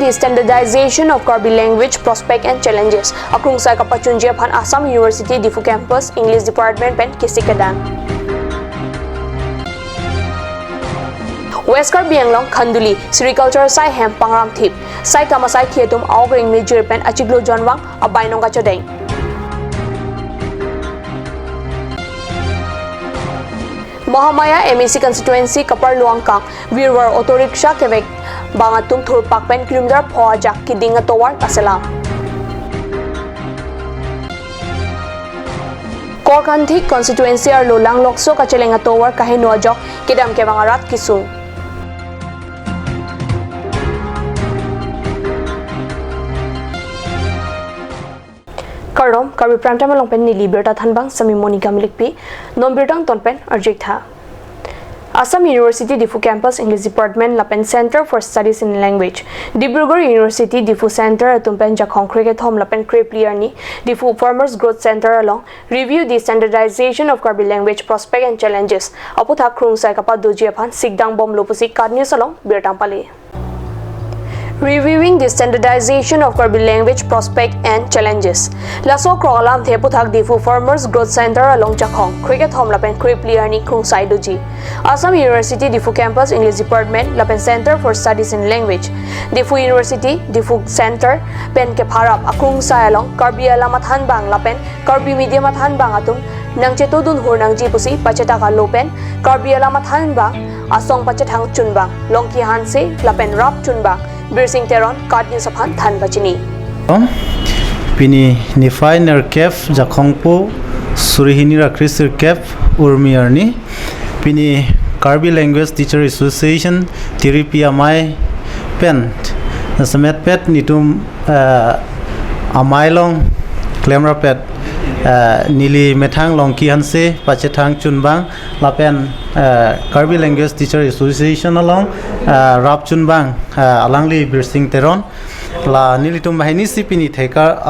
the standardization of Karbi language prospect and challenges. Akrung sai kapachunjia phan Assam University Difu campus English department pen kisikadan. West Karbi Anglong Khanduli Sericulture sai hem pangram thip sai kamasai khietum awgring major pen achiglo jonwang abainong ka chodeng. Mahamaya MEC constituency Kapar Luangkang Virwar auto rickshaw Quebec Bangatum Thurpak pen kilometer phojak kidinga towar kaselam. Korkanthi constituency ar Lolang Lokso kachelenga towar kahinuajok kidam ke bangarat kisung. Karom Karbi Prime Time along pen ni Liberta Thanbang Sami Monica Milikpi Nombirtang Tonpen Arjik Tha Assam University Difu campus English department Lapen Center for Studies in Language Dibrugarh University Difu Center Atumpen Jakhong Cricket Home Lapen Crepliarni Difu Farmers Growth Center along review the standardization of Karbi language prospect and challenges Aputha Krung Sai Kapa Dojiaphan Sikdang Bom Lopusi Kadnews along Birtang Pali. Reviewing the standardization of Karbi language prospect and challenges. Laso Kroalam Theputhak Difu Farmers Growth Center along Jakhong Cricket Home Lapen Crepliarni Krung Sai Doji Assam University Difu campus English department Lapen Center for Studies in Language Difu University Difu Center Pen Kepharap Akrung Sai along Karbi Alamathan Bang Lapen Karbi Medium Athan Bang Atum Nang Chetudun Hurnang Jipusi Pachetaka Lopen Karbi Alamathan Bang Asong Pachetang Chunbang Longki Hanse Lapen Rap Chunbang Birsing Teron Kadni Saphan Than Bachini Pini Nifai Nerkef Jakhongpo Surihini Rakrisir Kef Urmiarni Pini Karbi Language Teacher Association Tiripia Mai Pen Nasamet Pet Nitum Amailong Klemra Pet Nili Metang Longki Hanse Pachetang Chunbang Lapen Karbi Language Teacher Association along Rap Chunbang Alangli Birsing Teron La Nilitum Bahini Sipini Theka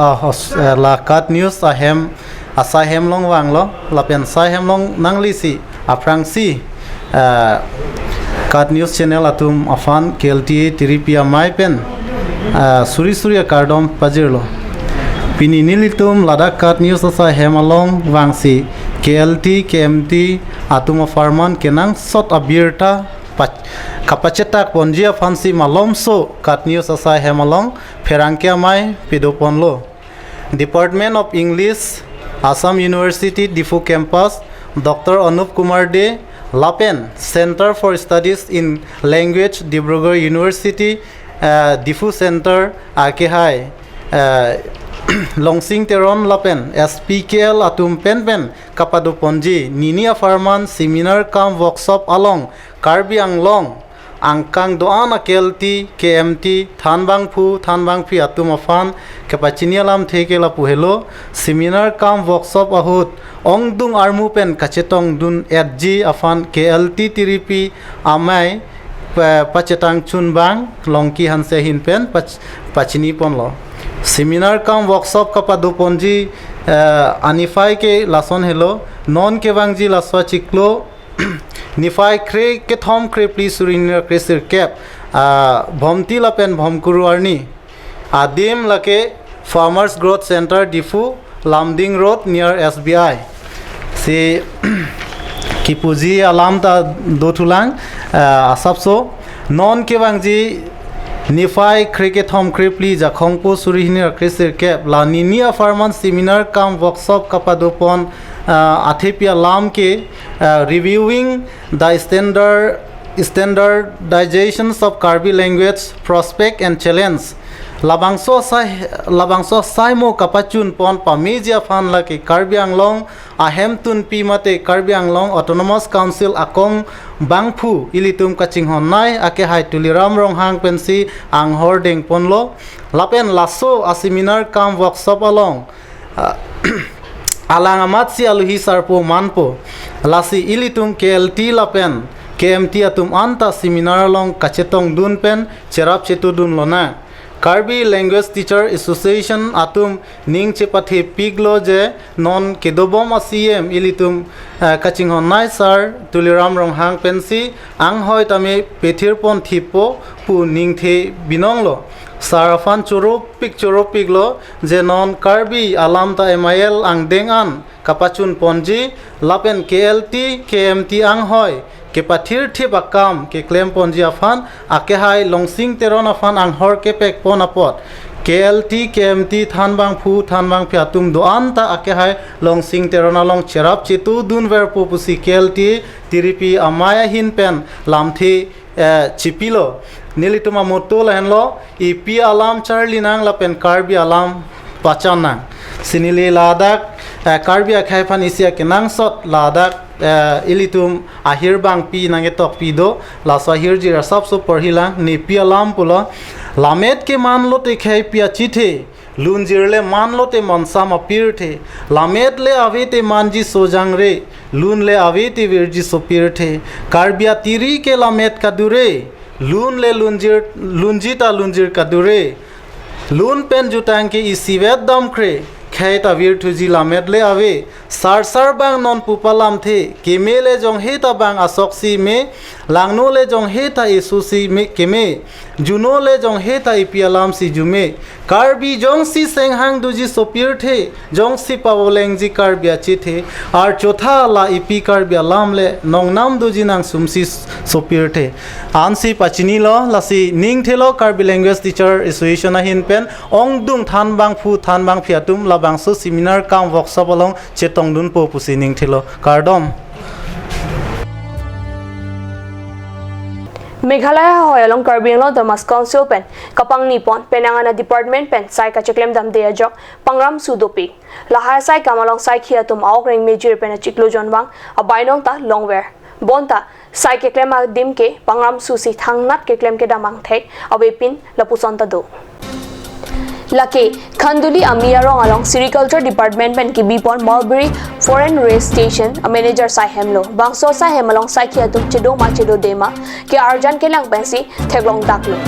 La Kat News Ahem Asahem Long Wanglo Lapen Sahem Long Nanglisi Aprangsi Kat News Channel Atum Afan KLTA Tiripia Mai Pen Suri Surya Kardom Pajirlo Pini Nilitum Ladakh Kat News Asahem Along Wangsi KLT KMT Atuma Farman Kenang Sot Abirta Kapachetak Ponjia Fansi Malomso Kat News Asai Hemalong Ferangkia Mai Pidoponlo Department of English Assam University Difu campus Dr. Anup Kumar De Lapen Center for Studies in Language Dibrugarh University Difu Center Akehai Longsing Teron Lapen SPKL Atum Pen Kapado Ponji Ninia Farman Seminar Kam Workshop Along Karbi Anglong Angkang Doana KLT KMT Thanbang Phu Atum Afan Kapachinialam Thekela Puhelo Seminar Kam Workshop Ahut Ongdung Armu Pen Kachetong Dun Edji Afan KLT Tiripi Amai Pachetang Chunbang Longki Hanse Hin Pen Pachini Ponlo Seminar Kam Workshop Kapado Ponji Anifai ke Lason Hello Non ke Wangji Laswa Chiklo Nifai Kre ke Thom Kre Please Surinir Kresir Kep Bhomti Lapen Bhomkuru Arni Adim Lake Farmers Growth Center Difu Lamding Road near SBI Si Kipuji Alam ta Dotulang Asapso Non ke Wangji Nifai Cricket Home Kripli Jakhongpo Surihini Kresir Kep La Ninia Farman Seminar Kam Workshop Kapadopon Athepia Lam ke reviewing the standardizations of Karbi language prospect and challenge Labangso Saimo Kapachun Pon Pamijia Fan Laki Karbi Anglong Ahemtun Pimate Karbi Anglong Autonomous Council Akong Bangphu Ilitum Kaching Honai Akehai Tuliram Rong Hang Pensi Ang Hording Ponlo Lapen Lasso a seminar kam workshop along Alangamatsi Aluhi Sarpo Manpo Lasi Ilitum KLT Lapen KMT Atum Anta seminar along Kachetong Dunpen Cherap Chetu Dun Lona Karbi Language Teacher Association Atum Ning Chepathe Piglo Je Non Kedobom ACM Ilitum Kaching Honai Sar Tuliram Rong Hang Pensi Ang Hoi Tame Petirpon Thipo Pu Ning The Binonglo sarafan churupik lo jenon karbi alam ta MIL ang dengan kapachun ponji lapen KLT KMT ang hoy ke pathir thi bakam ke claim ponji afan ake hai longsing teron afan ang hor ke pek pon apot KLT KMT thanbang phu thanbang phiatum do anta ake hai longsing terona long cherap chitu dun ver pupusi KLT tiripi amaya hin pen lamthi chipilo nilituma motol henlo ipi alam charli nang lapen karbi alam pachanang sinili ladak karbi akhai phan isia kenang sot ladak ilitum ahir bang pi nange tok pi do la so ahir jira sab so parhilang ni pi alam pulo lamet ke man lo te khai pia chithe lunjirle man lo te mansa ma pir the lamet le ave te manji sojang re lun le ave te virji so pir the karbia tiri ke lamet ka dure lun le lunjita lunjir ka dure lun pen jutang ke isivet dam kre khaita vir thuji lamet le ave sar bang non pupalam the kemele jong heta bang asoksi me langno le jong heta isusi me keme juno le jong heta ipialam si jume karbi jong si senghang duji sopir the jong si pawoleng ji karbia chi the ar chotha la ipi karbia lam le nongnam duji nang sumsi sopir the ansi pachini lo lasi ning thelo karbi language teacher association a hin pen ongdung than bang phu than bang phiatum labang so seminar kam workshop along chetong dun po pusi ning thelo kardom Meghalaya hoyalong Karbianglo Damas Council pen kapang nipon penangana department pen sai ka cheklem dam de ajok pangram sudopi lahai sai kamalong sai khia tum auk ring major pen chiklo jonwang abainong ta longwer bonta sai ke klem dim ke pangram susi thangnat ke klem ke damang thek abepin lapuson ta do Lake Khanduli Amirong along Sericulture Department pen ki bipon Mulberry Foreign Race Station a manager sai hemlo bangso sai hem along sai khia tum chedo ma chedo dema ke arjan ke lang pensi theglong daklo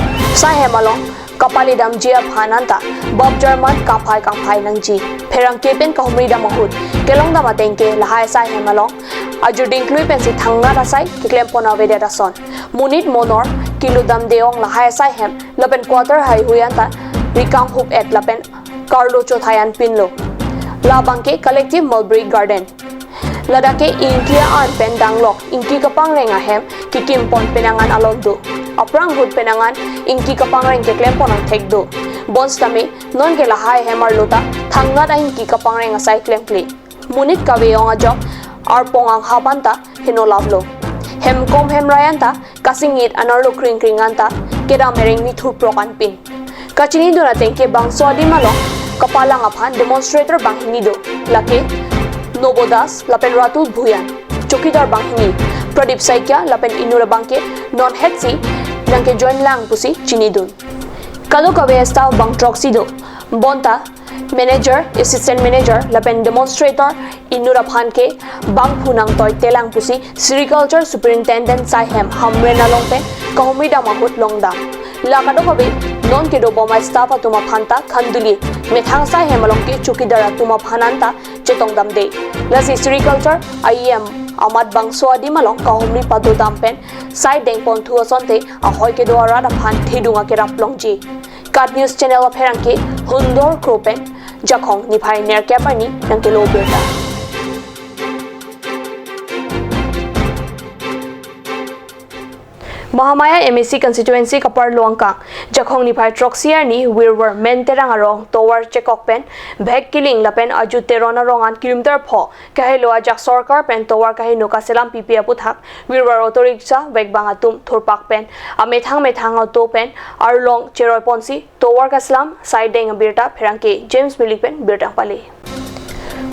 sai hem along kapali dam jia phananta bob german kaphai nang ji pherang ke pen kahumri dam mahut kelong dam ateng ke lahai sai hem along ajuding klui pensi thanga ra sai ke klem pona vede da son munit monor kiludam deong lahai sai hem lapen quarter hai huyanta Rikang Hope at Lapen, Carlo Chothayan Pinlo, Labangke Collective Mulberry Garden, Ladake Inkia An Pen Danglok, Inki Kapang Renga Hem, Kikim Pon Penangan Alondo, Aprang Hood Penangan, Inki Kapang Reng Keklempon ang Tekdo, Bonstame, Non Kelahai Hemar Luta, Tangat ang Inki Kapang Reng Asai Klemple, Munit Kaweong Ajok, Arpong ang Habanta, Hinolablo, Hemkom Hemrayanta, Kasingit Anarlo Kring Kringanta, Keda Mereng Mithur Prokan Pin. Kachini do natin ke bangso adi malong kapalang aphan demonstrator banghingi do lake Nobodas lapen Ratul Bhuyan Chokidar banghingi Pradip Saikya lapen Inura bangke non hetsi nangke join lang pusi chini dun kalo kawe staff bang troxy do bonta manager assistant manager lapen demonstrator Inura phan ke bang phunang toy telang pusi sericulture superintendent Saihem Hamrena longpe kahumri da mahut longdam lakado kawe non ke do bomai staff atuma phanta Khanduli methang sai hemalong ke chukidar atuma phananta chetong damde lasi sericulture IEM amad bangso adi malong kahumri padu dampen sai deng pon thu asonte ahoy ke do ara da phan thidunga ke raplongji kat news channel of herangke hundor kropen jakhong niphai ner kapani nangke lo berta Mahamaya MSC constituency kapar luangkang jakhong ni phai troxier ni wirwer menterang arong tower chekok pen bhek killing lapen aju terona rongan kilometer pho kahelo ajak sarkar pen tower kahi noka selam ppia puthak wirwer autoriksha wegbang atum thurpak pen amethang auto pen arlong cheroi ponsi tower kaslam sideng birta pherangke James Milik pen birtang pali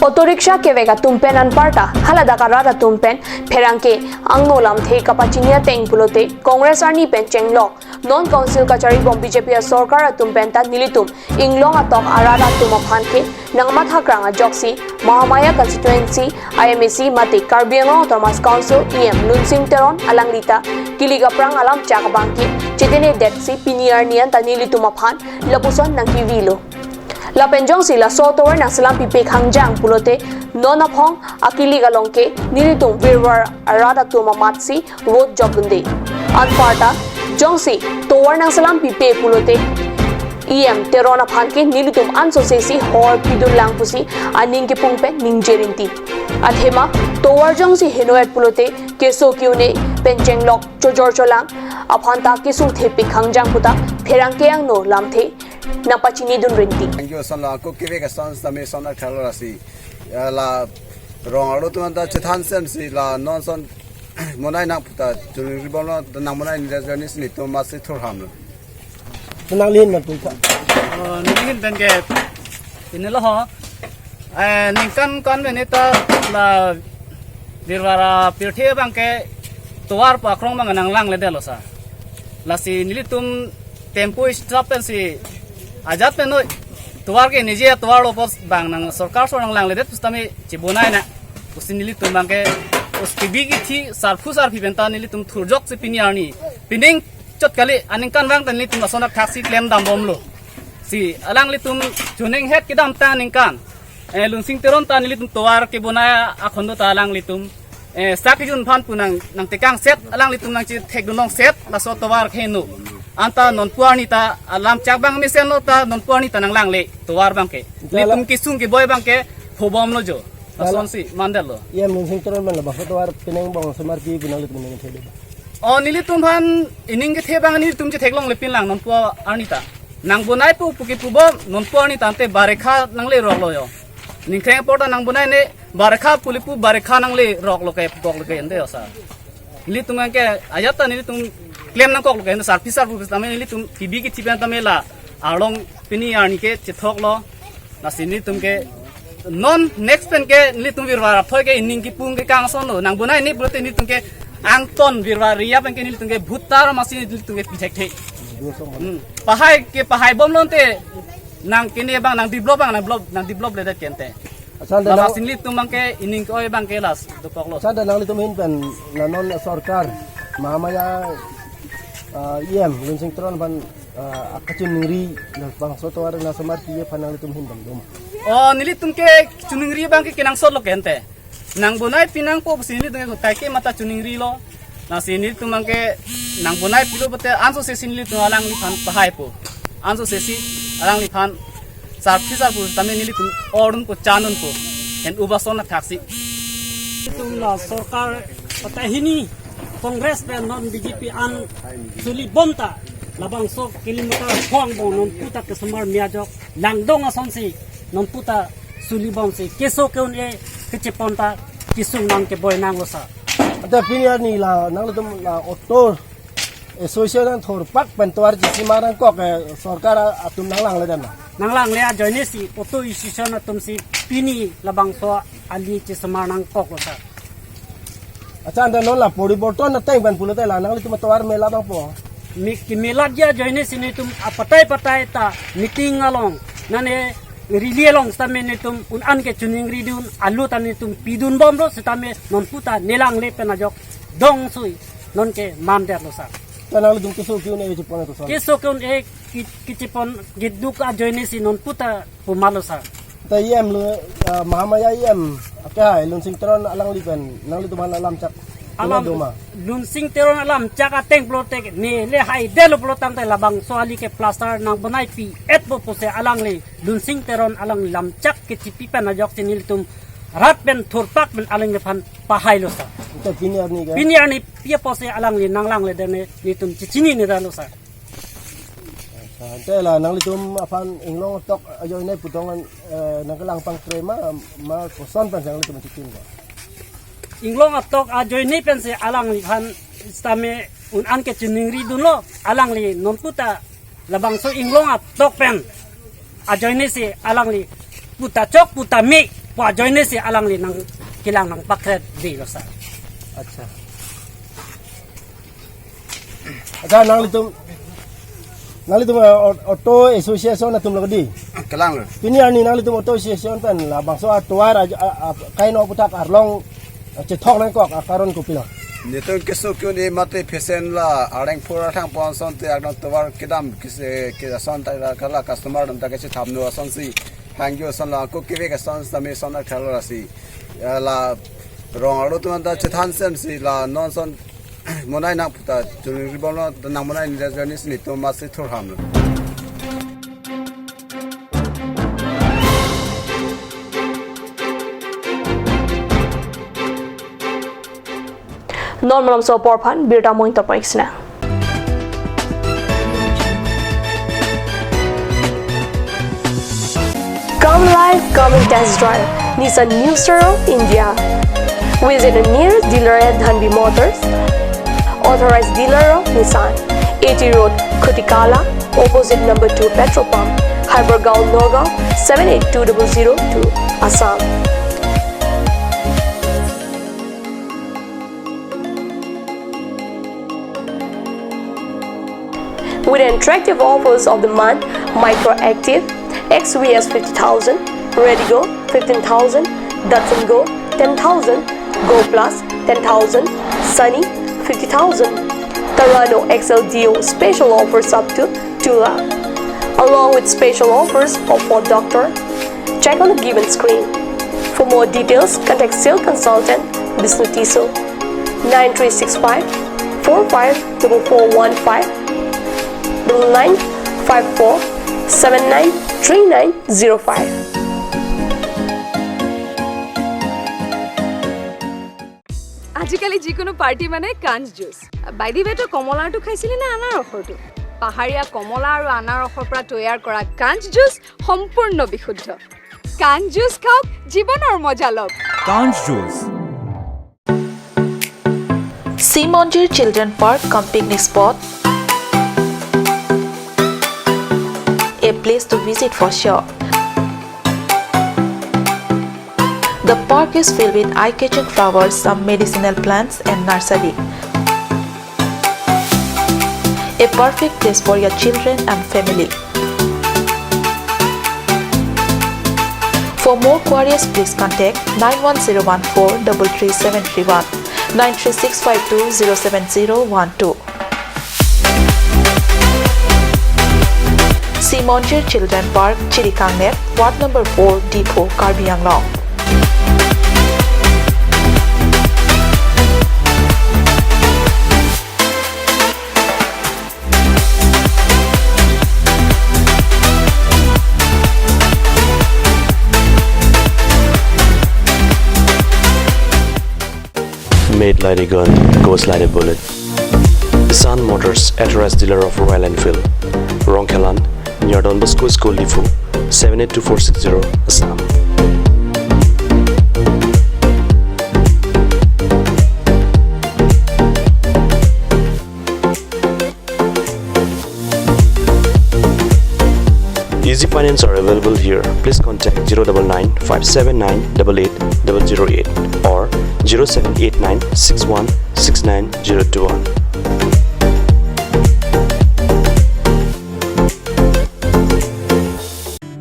Otoriksha ke vega tumpen anparta halada karada tumpen pherangke angnolam the kapachinia teng pulote Congress arni pen chenglok non council kachari bom BJP sarkar tumpen ta nilitum inglong atok arada tumaphanke nangma thakranga joksi Mahamaya constituency IMAC mati Karbianglo Thomas Council EM Lunsing Teron alanglita kiligaprang alam chakabangke chitene detsi piniar nian ta nilitum aphan lapuson nang kivilo Lapenjong sila sotower ng salam pipik hangjang pulote nona phong akili galongke nilitung virwar arada tumamatsi road jobundi anparta jongsi tower ng salam pipe pulote EM terona phanke nilitum anso sesi hor pidul lang pusi aning ke pungpe ningjerinti athema towarjong si henoet pulote keso kyune pencheng lok chojor cholang aphanta kesung thepi khangjang puta pherang keang no lamthe napachini dun rinti angyo sonla ko kive ka son same sona khalora si la rong aro tu anda chethan sem si la non son monai na puta juni ribono na monai ni rajani ni to ma se thor ham nang lin na puta ningin dan ke inilah ho ningkan kan benita la dirwara pirthe bang ke tuar pa krong bang nang lang le delo sa la si nilitum tempo stop pen si ajat pen no tuar ke nije tuar lo pos bang nang sarkar so nang lang le det pustami chibunai na usin nilitum bang ke uski bigi thi sarfu sarfi benta nilitum thurjok se piniani pining chot kali aning kan bang tan nilitum asona taxi claim dam bom lo si alang litum juning het kidam ta ning kan lunsing teron ta nilitum tuar ke bunaya akhondo ta alang litum sakijun phan punang nang tekang set alang litum nang chi thekdunong set la so tuar khenu anta non puani ta alam chak bang mi sen lo ta non puani ta nang lang le tuar bang ke litum kisung ke boy bang ke phobom lo jo ason si mandel lo yem lun sing toron man la ba fotowar pineng bong samar pi pinang lit pineng thede o nilitum phan ining ke the bang ni tum che theklong le pin lang non pu arnita nang bunai pu puki pu bom non puani tante barekha nang le rok lo yo ning kheng porta nang bunai ne barekha pulipu barekha nang le rok lo ke pok lo ke ende osa litum ke ayata nilitum claim nang kok lo ke sar pisar pu tame nilitum tv ki tipan tame la arlong pini arni ke chithok lo na sini tum ke non next pen ke nilitum virwara thoi ke ining ki pung ke kang son lo nang bunai ni prote nilitum ke angton virwara ria pen ke nilitum ke bhutar masin nilitum ke pichek the pahai bom lonte nang kini bang nang develop le det kente asan da la sinlit tumang ke ining ko bang ke las do poklo asan da nang litum hin pen na non sarkar mahamaya yem lun sing toron ban akachun ngri na bang sotowar na samar pi panang litum hin dam dum o nilitum ke chuningri bang ke kinang sot lo kente nang bunai pinang po sinlit tung kai ke mata chuningri lo na sinlit tumang ke nang bunai pilo bote anso se sinlit tung alang li phan pahai po anso se si alang li phan sar fisar pu tame nilitum orun ko chanun ko en ubasona taksi tum la sarkar patahini Congress pe non BJP an suli bomta labang so kilometer khong bon non puta ke samar miajok langdong ason si non puta suli bom si keso keun e keche ponta kisung nang ke boy nang losa ata piniar ni la nang litum la otor association thor pak pen toar ji simarang kok sarkar atum nang lang le dan nang lang le a joine si oto isison atum si pini labang so ali che samar nang kok losa asan da non la poriborton na teng ban pulate la nang litum toar mela bang po milat dia joine sini tum patai ta meeting along nane rilie long stame netum un an ke chuning ridun alu tani tum pidun bom ro setame non puta nelang le penajok dong sui non ke mam der lo sa nang litum keso kiun e jipon to so keso kun e kichipon giduk a joine si non puta pumalo sa ta yem lu mahamaya yem ka lun sing toron alang lipen nang litum alam chak alam lun sing teron alam chaka teng plotek ni le hai delo plotang te labang soali ke plaster nang banai pi et bo pose alang le lun sing teron alang lam chak ke chipi pa na jok tinil tum rat ben thurpak ben alang le phan pahai lo sa ta piniar ni ga piniar ni pia pose alang le nang lang le dene ni tum chichini ni da lo sa te la nang litum apan inglong tok ajoy ne putongan nang kalang pang krema ma koson pan sang litum chikin ga inglong atok a join ni pen se alang li phan stame un an ke chuning ri dun lo alang li non puta labang so inglong atok pen a join ni se alang li puta chok puta mi pa join ni se alang li nang kilang nang pakret di lo sa acha nang litum auto association na tum lagdi kalang piniar ni nang litum auto association pen la bangso atuar kaino putak arlong che thok nang kok akaron ko pila nito keso kyun e mate pesen la areng pura thang pon son te akno towar kidam kise ke son ta kala customer dam ta ke thamno son si hangyo son la ko kive ka son same son na khalora si la rong aro tu anda chethan sem si la non son monai na puta juni ribono nang monai ni rajani ni to ma se thor ham Lon so porphan birta mointa paisna. Come live, come and test drive Nissan New Stereo India. Visit the nearest dealer at Dhanbi Motors. Authorized dealer of Nissan. 80 Road, Kutikala, opposite number 2 petrol pump, Hypergaon, Nagaon, 782002, Assam. With attractive offers of the month, Microactive, XVS 50,000, Redigo 15,000, Datsun Go 10,000, Go Plus 10,000, Sunny 50,000. Tarano XLDO special offers up to 2 lakh, along with special offers of Ford Doctor. Check on the given screen. For more details, contact sales consultant Vishnu Tiso 9365 454415 9954 793905. আজিকালি যিকোনো party মানে কাঞ্চ juice by the ৱে তো কমলাটো খাইছিলি না আনাৰসৰটো পাহাৰীয়া কমলা আৰু আনাৰসৰ পৰা তৈয়াৰ কৰা কাঞ্চ জুচ সম্পূৰ্ণ বিশুদ্ধ কাঞ্চ জুচ খাওক জীৱনৰ মজা লওক কাঞ্চ juice Simonjir Children Park cum picnic spot, a place to visit for sure. The park is filled with eye-catching flowers, some medicinal plants and nursery. A perfect place for your children and family. For more queries, please contact 91014 33731 93652 07012. Simonjir Children Park, Chirikangnet, Ward number 4, Depot, Karbi Anglong. Made like a gun, goes like a bullet. Sun Motors, authorized dealer of Royal Enfield, Rongkelan, near Don Bosco School Depot, 782460, Assam. Easy finance are available here. Please contact 099 579 88008 or 0789 61 69021.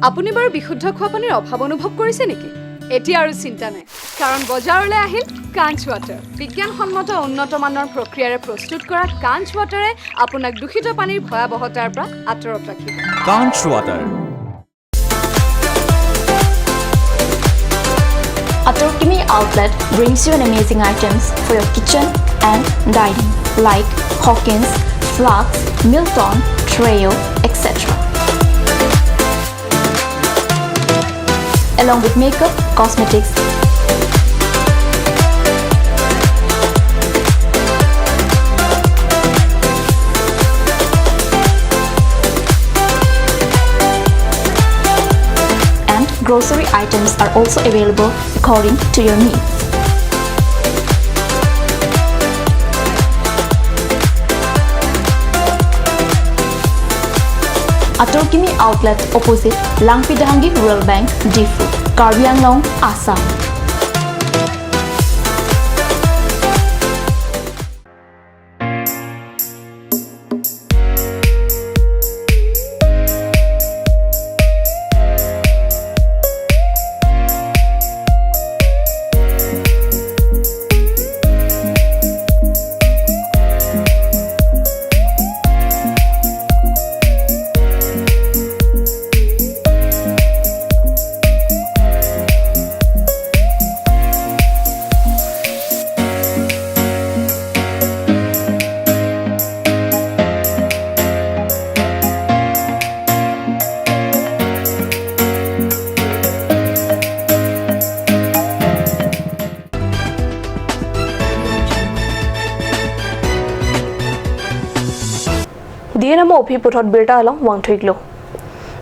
আপুনি বাৰু বিশুদ্ধ খোৱা পানীৰ অভাৱ অনুভৱ কৰিছে নেকি এতিয়া আৰু চিন্তা নাই কাৰণ বজাৰলৈ আহিল কাঞ্চ ৱাটাৰ বিজ্ঞানসন্মত উন্নত মানৰ প্ৰক্ৰিয়াৰে প্ৰস্তুত কৰা কাঞ্চ ৱাটাৰে আপোনাক দূষিত পানীৰ ভয়াৱহতাৰ পৰা আঁতৰত ৰাখিব কাঞ্চ water Atorkimi Outlet brings you an amazing items for your kitchen and dining like Hawkins, Flax, Milton, Treo, etc. Along with makeup, cosmetics, and grocery items are also available according to your needs. Atorkimi Outlet opposite Langpidahangi Rural Bank, Difu, Karbi Anglong, Assam. dinamo ophi puthot birta along wangthuiklo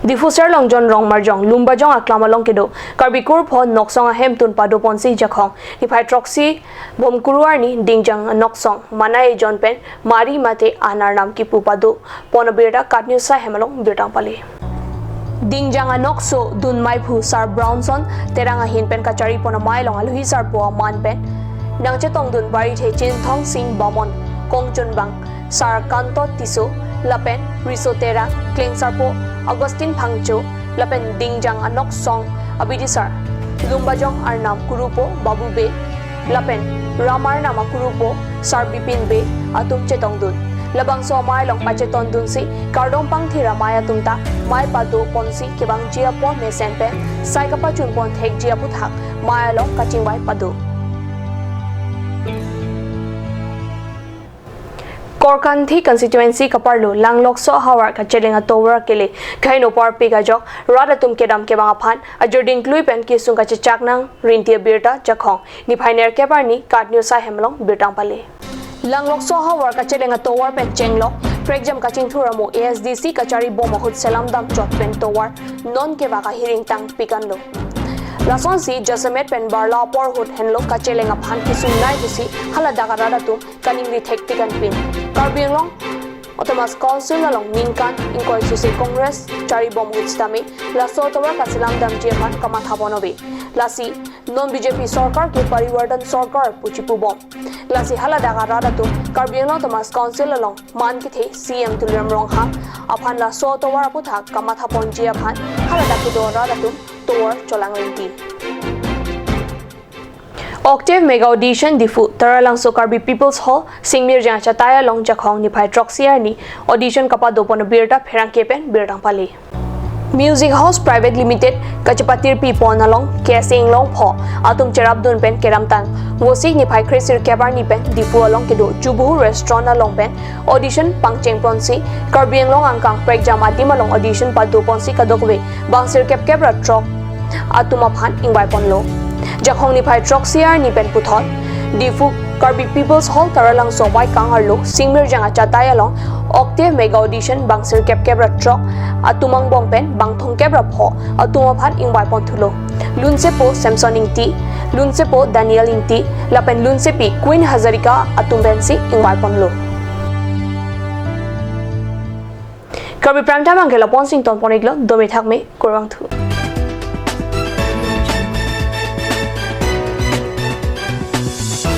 Diffuser long John Rong Marjong, Lumba Jong Aklama Long Kido, Karbikur Po Noksong Ahem Tun Pado Ponsi Jakong, Nipai Troxy, Bomkuruarni, Dingjang Noksong, Manae John Pen, Mari Mate Anarnam Kipupado, Ponabirda Katnusa Hemalong Birtampale. Dingjang Nokso, Dun Maipu, Sar Brownson, Teranga Hin Pen Kachari Ponamai Long Aluhi Sar Po Man Pen, Nangchetong Dun Bari Chin Thong Sing Bamon, Kong Chun Bang, Sar Kanto Tiso, Lapen, Risotera, Kling Sarpo, Augustine Pangcho, Lapen Dingjang Anok Song, Abidisar, Lumbajong Arnam Kurupo, Babu Be, Lapen, Ramar Nama Kurupo, Sar Bipin Be, Atum Chetongdun, Labang So Mai Long Pacheton Dunsi, Kardong Pangthira Maya Tumta, Mai Pado Ponsi, Kibang Jia Po Mesenpe, Saikapa Chunpon Tek Jia Puthak, Maya Long Kachingwai Pado. Korkanthi constituency kaparlo langlok so hawar ka chelenga tower kele kaino par pega jok rada tum kedam ke banga phan ajording klui pen ki sunga chaknang rintia birta chakhong ni phainer ke parni katnyo sa hemlong birtang pale langlok so hawar ka chelenga tower pen chenglok prexam ka chingthuramo ASDC kachari bom hut selam dam chot pen tower non ke baka hiring tang pikanlo Lason si Jasamet pen barla por hut henlo kachelenga phan kisung nai kusi hala daga rada tu kaning ri thektikan pin Karbianglong Otomas Council along Ningkan Inkoi Susi Congress Chari Bom Hutstami Laso Tower Kasilam Dam Jepan Kamathabonobi Lasi non BJP Sarkar ke Parivartan Sarkar Puchipu Bom Lasi hala daga rada tu Karbianglong Thomas Council along Man Kithe CM Tuliram Rongha Aphan Laso Tower Puthak Kamathapon Jepan hala dakido rada tu Tower Cholang Rinti Octave Mega Audition Difu Taralang Sokarbi People's Hall Singmir Jang Chataya Long Jakhong ni Pai Troxier ni Audition Kapa Dopon Birta Pherang Kepen Birtang Pali Music House Private Limited Kachapatir Pi Ponalong Kesing Long Pho Atum Cherab Dun Pen Keramtang Ngosik ni Pai Krisir Kebar ni Pen Difu Along Kedo Jubu Restaurant Along Pen Audition Pangcheng Ponsi Karbiang Long Angkang Prek Jamati Malong Audition Padu Ponsi Kadokwe Bangsir Kep Kebra Trok Atuma Phan Ingbai Ponlo Jakhong ni Pai Troxier ni Ben Puthot Difu Karbi People's Hall Taralang Somai Kangarlo Singmir Jang Chataya Long Octave Mega Audition Bangsir Kep Kebra Trok Atumang Bongpen Bangthong Kebra Pho Atuma Phan Ingbai Ponthulo Lunsepo Samson Ingti Lunsepo Daniel Ingti Lapen Lunsepi Queen Hazarika Atumbensi Ingbai Ponlo Karbi Prime Time Angela Ponsington Poniglo Domi Thakme Kurang Thu